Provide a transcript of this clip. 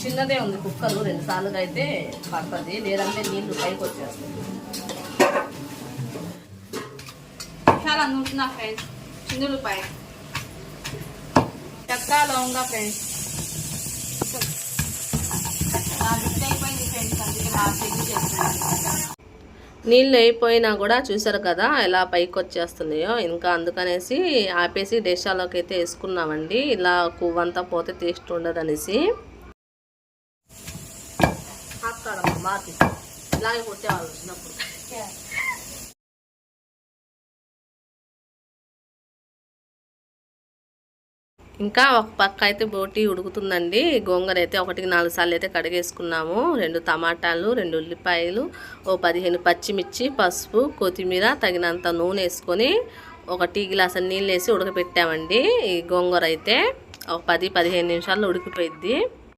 చిన్నదే ఉంది కుక్కర్, 2 సార్లుగా అయితే పడుతుంది, లేదంటే నీళ్లు పైకి వచ్చేస్తుంది. చాలా నూరుతున్నా ఫ్రెండ్స్, చిన్నులపై చెక్క లవంగా ఫ్రెండ్స్. అయిపోయింది ఫ్రెండ్స్, అందుకే లాస్ట్ చేస్తున్నాను. నీళ్ళు అయిపోయినా కూడా చూసారు కదా ఎలా పైకి వచ్చేస్తున్నాయో. ఇంకా అందుకనేసి ఆపేసి డేషాలోకి అయితే వేసుకున్నామండి, ఇలా కొవ్వంతా పోతే టేస్ట్ ఉండదనేసి. ఇలాగే కొట్టేవాళ్ళు వచ్చినప్పుడు. ఇంకా ఒక పక్క అయితే బోటి ఉడుకుతుందండి. గోంగూర అయితే 1-4 సార్లు అయితే కడిగేసుకున్నాము. 2 టమాటాలు, 2 ఉల్లిపాయలు, 15 పచ్చిమిర్చి, పసుపు, కొత్తిమీర, తగినంత నూనె వేసుకొని 1 టీ గ్లాస్ నీళ్ళు వేసి ఉడకపెట్టామండి. ఈ గోంగూర అయితే ఒక 10-15 నిమిషాల్లో ఉడికిపోయిద్ది.